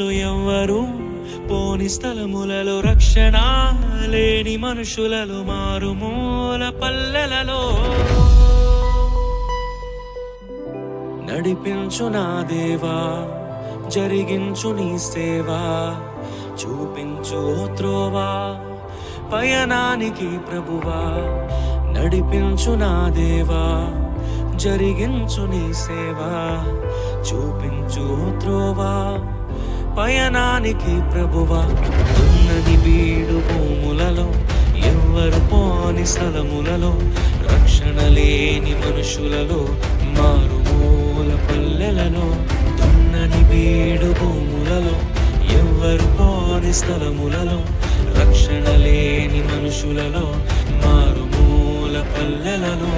భూములలో ఎవ్వరు పోని స్థలములలో రక్షణ లేని మనుషులలో మారుమూల పల్లెలలో నడిపించు నా దేవా జరిగించు నీ సేవా చూపించు త్రోవా పయనానికి ప్రభువా నడిపించు నా దేవా జరిగించు నీ సేవా చూపించు త్రోవా పయనానికి ప్రభువా దున్నని బీడు భూములలో ఎవ్వరు పోని స్థలములలో రక్షణ లేని మనుషులలో మారుమూల పల్లెలలో దున్నని బీడు భూములలో ఎవ్వరు పోని స్థలములలో రక్షణ లేని మనుషులలో మారుమూల పల్లెలలో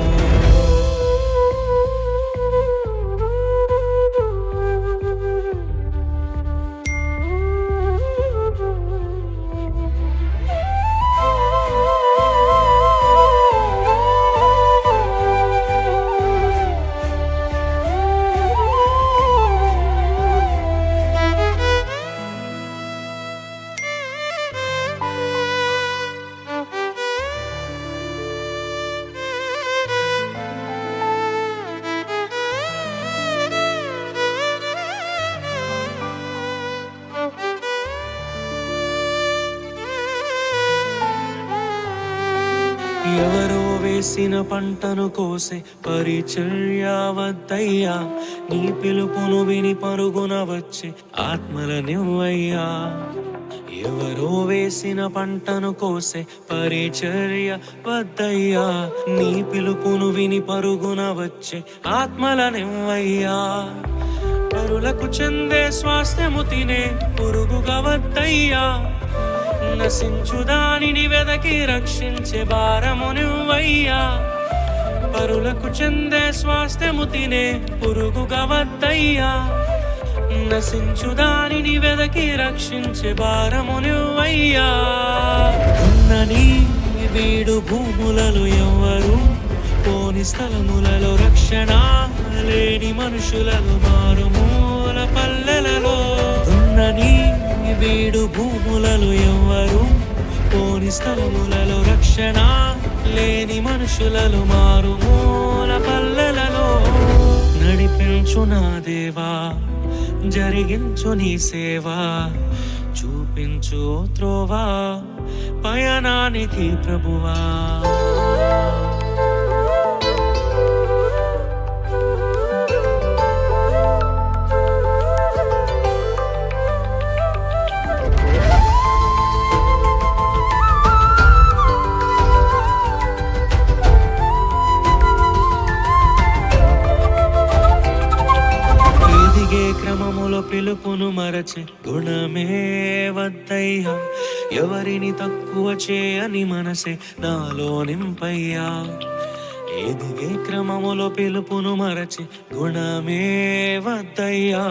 ఎవరో వేసిన పంటను కోసే పరిచర్య వద్దయ్యా నీ పిలుపును విని పరుగున వచ్చే ఆత్మలనివ్వయ్యా ఎవరో వేసిన పంటను కోసే పరిచర్య వద్దయ్యా నీ పిలుపును విని పరుగున వచ్చే ఆత్మలనివ్వయ్యా పరులకు చెందే స్వాస్థ్యము తినే పురుగుగా వద్దయ్యా నశించు దానిని వెదకి రక్షించే భారము నువ్వయ్యా పరులకు చెందే స్వాస్థ్యము తినే పురుగుగా వద్దయ్యా నశించు దానిని వెదకి రక్షించే భారము నువ్వయ్యా ఉన్నని వీడు భూములలో ఎవ్వరు పోని స్థలములలో రక్షణ లేని మనుషులలో మారుమూల పల్లెలలో ఉన్నని వీడు భూములలో ఎవ్వరు పోని స్థలములలో రక్షణ లేని మనుషులలో మారుమూల పల్లెలలో నడిపించు నా దేవా జరిగించు నీ సేవా చూపించు త్రోవా పయనానికి ప్రభువా క్రమములో పిలుపును మరచి గుణమే వద్దయ్యా ఎవరిని తక్కువ చేయని మనసే నాలో నింపయ్యా ఎదిగే క్రమములో పిలుపును మరచి గుణమే వద్దయ్యా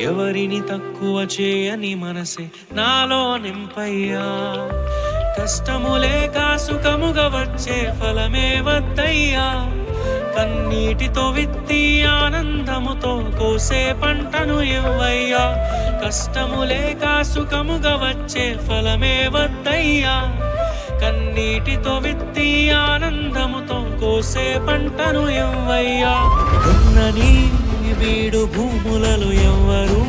ఎవరిని తక్కువ చేయని మనసే నాలో నింపయ్యా కష్టములే సుఖముగా వచ్చే ఫలమే వద్దయ్యా కన్నీటితో విత్తి ఆనందముతో కోసే పంటను ఇవ్వయ్యా కష్టములే సుఖముగా వచ్చే ఫలమే వద్దయ్యా కన్నీటితో విత్తి ఆనందముతో కోసే పంటను ఇవ్వయ్యా ఉన్నని వీడు భూములలో ఎవ్వరు